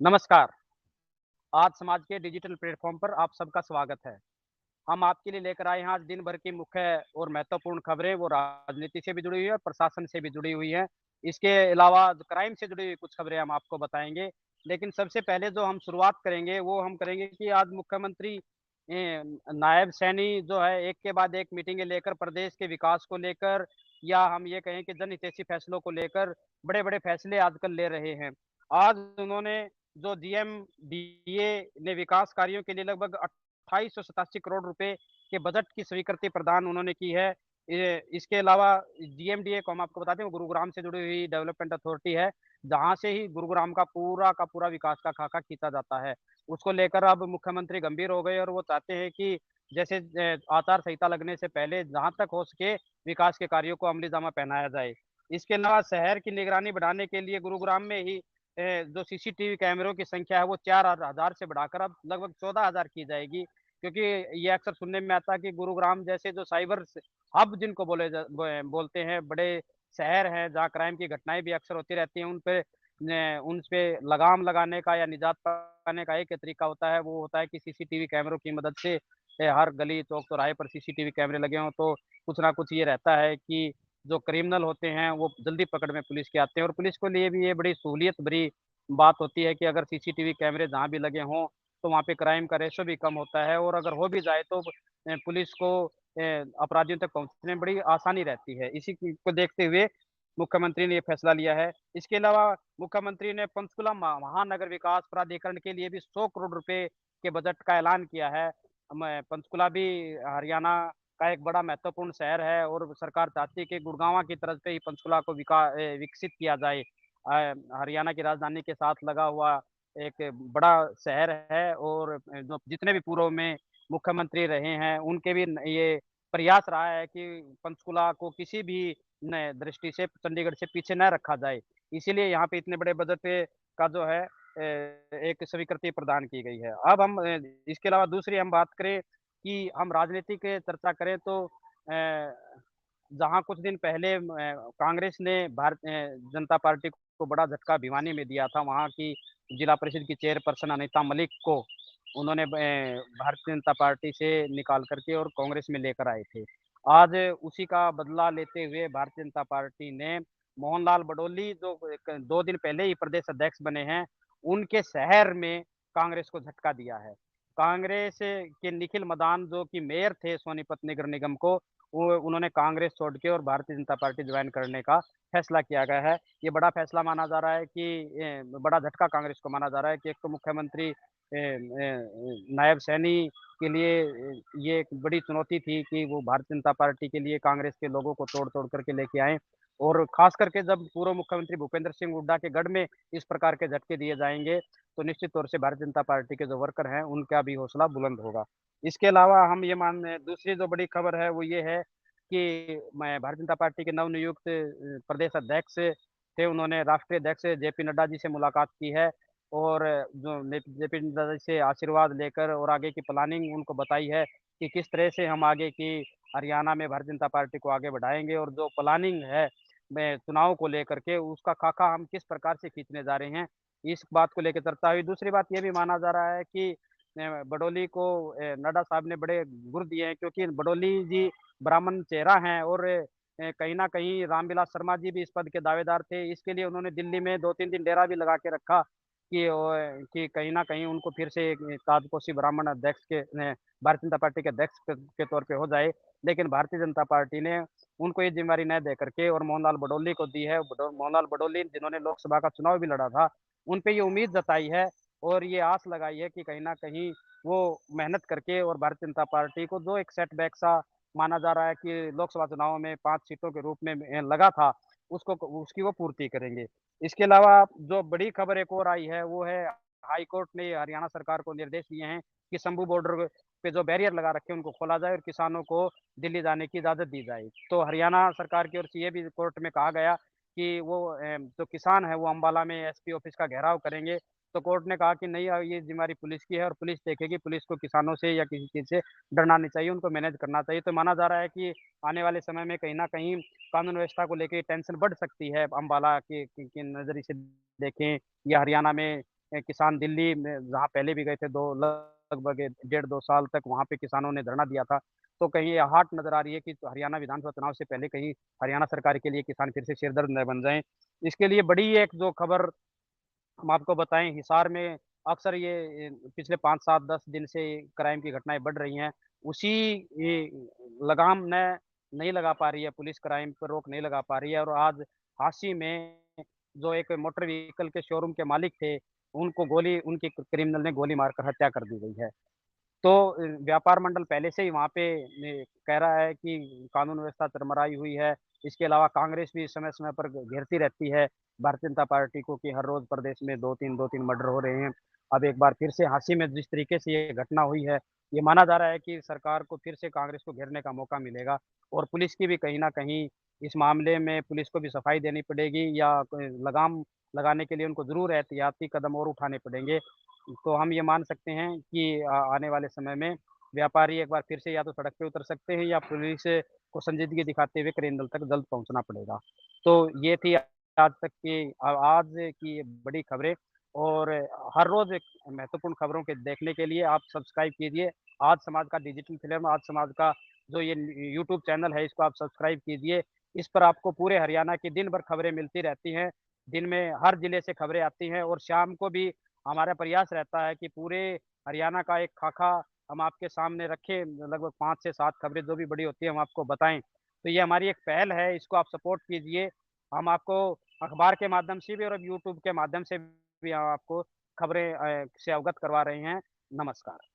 नमस्कार। आज समाज के डिजिटल प्लेटफ़ॉर्म पर आप सबका स्वागत है। हम आपके लिए लेकर आए हैं आज दिन भर की मुख्य और महत्वपूर्ण खबरें, वो राजनीति से भी जुड़ी हुई है और प्रशासन से भी जुड़ी हुई हैं। इसके अलावा जो क्राइम से जुड़ी हुई कुछ खबरें हम आपको बताएँगे। लेकिन सबसे पहले जो हम शुरुआत करेंगे, वो हम करेंगे कि आज मुख्यमंत्री नायब सैनी जो है, एक के बाद एक मीटिंगें लेकर प्रदेश के विकास को लेकर या हम ये कहें कि जनहितैषी फैसलों को लेकर बड़े-बड़े फैसले आजकल ले रहे हैं। आज उन्होंने जो जीएमडीए ने विकास कार्यों के लिए लगभग 2887 करोड़ रुपए के बजट की स्वीकृति प्रदान उन्होंने की है। इसके अलावा जीएमडीए को हम आपको बताते हैं, वो गुरुग्राम से जुड़ी हुई डेवलपमेंट अथॉरिटी है, जहाँ से ही गुरुग्राम का पूरा विकास का खाका खींचा जाता है। उसको लेकर अब मुख्यमंत्री गंभीर हो गए और वो चाहते हैं कि जैसे आचार संहिता लगने से पहले जहाँ तक हो सके विकास के कार्यों को अमली-जामा पहनाया जाए। इसके अलावा शहर की निगरानी बढ़ाने के लिए गुरुग्राम में ही जो सीसीटीवी कैमरों की संख्या है वो 4,000 से बढ़ाकर अब लगभग 14,000 की जाएगी। क्योंकि ये अक्सर सुनने में आता है कि गुरुग्राम जैसे जो साइबर हब जिनको बोलते हैं, बड़े शहर हैं जहाँ क्राइम की घटनाएँ भी अक्सर होती रहती हैं, उन पे लगाम लगाने का या निजात पाने का एक ही तरीका होता है, वो होता है कि सीसीटीवी कैमरों की मदद से हर गली, चौक-चौराहे पर सीसीटीवी कैमरे लगे हों, तो कुछ ना कुछ ये रहता है कि जो क्रिमिनल होते हैं, वो जल्दी पकड़ में पुलिस के आते हैं और पुलिस के लिए भी ये बड़ी सहूलियत भरी बात होती है कि अगर सीसीटीवी कैमरे जहाँ भी लगे हों, तो वहाँ पे क्राइम का रेशो भी कम होता है और अगर हो भी जाए तो पुलिस को अपराधियों तक पहुँचने में बड़ी आसानी रहती है। इसी की को देखते हुए मुख्यमंत्री ने ये फैसला लिया है। इसके अलावा मुख्यमंत्री ने पंचकुला महानगर विकास प्राधिकरण के लिए भी 100 करोड़ रुपए के बजट का ऐलान किया है। पंचकुला भी हरियाणा का एक बड़ा महत्वपूर्ण शहर है और सरकार चाहती है कि गुड़गाँव की तरफ से ही पंचकुला को विकसित किया जाए। हरियाणा की राजधानी के साथ लगा हुआ एक बड़ा शहर है और जो जितने भी पूर्व में मुख्यमंत्री रहे हैं, उनके भी ये प्रयास रहा है कि पंचकुला को किसी भी न दृष्टि से चंडीगढ़ से पीछे न रखा जाए। इसीलिए यहाँ पे इतने बड़े बजट का जो है एक स्वीकृति प्रदान की गई है। अब हम इसके अलावा दूसरी हम बात करें कि हम राजनीति की चर्चा करें तो जहाँ कुछ दिन पहले कांग्रेस ने जनता पार्टी को बड़ा झटका भिवानी में दिया था, वहाँ की जिला परिषद की चेयरपर्सन अनीता मलिक को उन्होंने भारतीय जनता पार्टी से निकाल कर के और कांग्रेस में लेकर आए थे। आज उसी का बदला लेते हुए भारतीय जनता पार्टी ने मोहनलाल बडोली जो 2 दिन पहले ही प्रदेश अध्यक्ष बने हैं, उनके शहर में कांग्रेस को झटका दिया है। कांग्रेस के निखिल मदान जो कि मेयर थे सोनीपत नगर निगम को, वो उन्होंने कांग्रेस छोड़ के और भारतीय जनता पार्टी ज्वाइन करने का फैसला किया गया है। ये बड़ा फैसला माना जा रहा है कि बड़ा झटका कांग्रेस को माना जा रहा है कि एक तो मुख्यमंत्री नायब सैनी के लिए ये एक बड़ी चुनौती थी कि वो भारतीय जनता पार्टी के लिए कांग्रेस के लोगों को तोड़-तोड़ करके लेके आएँ और ख़ास करके जब पूर्व मुख्यमंत्री भूपेंद्र सिंह हुड्डा के गढ़ में इस प्रकार के झटके दिए जाएँगे, तो निश्चित तौर से भारतीय जनता पार्टी के जो वर्कर हैं, उनका भी हौसला बुलंद होगा। इसके अलावा हम ये दूसरी जो बड़ी खबर है वो ये है कि मैं भारतीय जनता पार्टी के नवनियुक्त प्रदेश अध्यक्ष थे, उन्होंने राष्ट्रीय अध्यक्ष जेपी नड्डा जी से मुलाकात की है और जो जेपी नड्डा जी से आशीर्वाद लेकर और आगे की प्लानिंग उनको बताई है कि किस तरह से हम आगे की हरियाणा में भारतीय जनता पार्टी को आगे बढ़ाएँगे और जो प्लानिंग है में चुनाव को लेकर के उसका खाका हम किस प्रकार से खींचने जा रहे हैं, इस बात को लेकर चर्चा हुई। दूसरी बात ये भी माना जा रहा है कि बडोली को नड्डा साहब ने बड़े गुर दिए हैं क्योंकि बडोली जी ब्राह्मण चेहरा हैं और कहीं न कहीं रामविलास शर्मा जी भी इस पद के दावेदार थे। इसके लिए उन्होंने दिल्ली में 2-3 दिन डेरा भी लगा के रखा कि कहीं न कहीं उनको फिर से एक ताजपोशी ब्राह्मण अध्यक्ष भारतीय जनता पार्टी के अध्यक्ष के तौर पे हो जाए। लेकिन भारतीय जनता पार्टी ने उनको ये ज़िम्मेदारी न दे करके और मोहनलाल बडोली को दी है। मोहनलाल बडोली जिन्होंने लोकसभा का चुनाव भी लड़ा था, उन पे ये उम्मीद जताई है और ये आस लगाई है कि कहीं न कहीं वो मेहनत करके और भारतीय जनता पार्टी को जो एक सेटबैक सा माना जा रहा है कि लोकसभा चुनाव में 5 सीटों के रूप में लगा था, उसको उसकी वो पूर्ति करेंगे। इसके अलावा जो बड़ी खबर एक और आई है, वो है हाई कोर्ट ने हरियाणा सरकार को निर्देश दिए हैं कि शंभू बॉर्डर पे जो बैरियर लगा रखे हैं, उनको खोला जाए और किसानों को दिल्ली जाने की इजाज़त दी जाए। तो हरियाणा सरकार की ओर से ये भी कोर्ट में कहा गया कि वो जो किसान है, वो अम्बाला में एसपी ऑफिस का घेराव करेंगे। तो कोर्ट ने कहा कि नहीं ये ज़िम्मेदारी पुलिस की है और पुलिस देखेगी, पुलिस को किसानों से या किसी चीज़ से डरना नहीं चाहिए, उनको मैनेज करना चाहिए। तो माना जा रहा है कि आने वाले समय में कहीं न कहीं कानून व्यवस्था को लेके टेंशन बढ़ सकती है अम्बाला के नज़रिए से देखें या हरियाणा में किसान दिल्ली में जहाँ पहले भी गए थे, 2 लगभग 1.5-2 साल तक वहाँ पे किसानों ने धरना दिया था। तो कहीं ये हाट नज़र आ रही है कि हरियाणा विधानसभा चुनाव से पहले कहीं हरियाणा सरकार के लिए किसान फिर से सिरदर्द न बन जाएँ। इसके लिए बड़ी एक जो खबर हम आपको बताएँ, हिसार में अक्सर ये पिछले 5, 7, 10 दिन से क्राइम की घटनाएँ बढ़ रही हैं। उसी लगाम न नहीं लगा पा रही है पुलिस, क्राइम पर रोक नहीं लगा पा रही है और आज हांसी में जो एक मोटर व्हीकल के शोरूम के मालिक थे, उनको गोली उनकी क्रिमिनल ने गोली मारकर हत्या कर दी गई है। तो व्यापार मंडल पहले से ही वहाँ पे कह रहा है कि कानून व्यवस्था चरमराई हुई है। इसके अलावा कांग्रेस भी समय-समय पर घेरती रहती है भारतीय जनता पार्टी को कि हर रोज़ प्रदेश में 2-3 मर्डर हो रहे हैं। अब एक बार फिर से झांसी में जिस तरीके से ये घटना हुई है, ये माना जा रहा है कि सरकार को फिर से कांग्रेस को घेरने का मौका मिलेगा और पुलिस की भी कहीं न कहीं इस मामले में पुलिस को भी सफाई देनी पड़ेगी या कोई लगाम लगाने के लिए उनको ज़रूर एहतियाती कदम और उठाने पड़ेंगे। तो हम ये मान सकते हैं कि आने वाले समय में व्यापारी एक बार फिर से या तो सड़क पे उतर सकते हैं या पुलिस को संजीदगी दिखाते हुए क्रिमिनल तक जल्द पहुँचना पड़ेगा। तो ये थी आज तक की आज की बड़ी खबरें और हर रोज़ एक महत्वपूर्ण खबरों के देखने के लिए आप सब्सक्राइब कीजिए। आज समाज का डिजिटल फ़िल्म, आज समाज का जो ये यूट्यूब चैनल है इसको आप सब्सक्राइब कीजिए। इस पर आपको पूरे हरियाणा की दिन भर खबरें मिलती रहती हैं। दिन में हर ज़िले से खबरें आती हैं और शाम को भी हमारा प्रयास रहता है कि पूरे हरियाणा का एक खाका हम आपके सामने रखें, लगभग 5 से 7 खबरें जो भी बड़ी होती हैं हम आपको बताएँ। तो ये हमारी एक पहल है, इसको आप सपोर्ट कीजिए। हम आपको अखबार के माध्यम से भी और अब यूट्यूब के माध्यम से भी हम आपको खबरें से अवगत करवा रहे हैं। नमस्कार।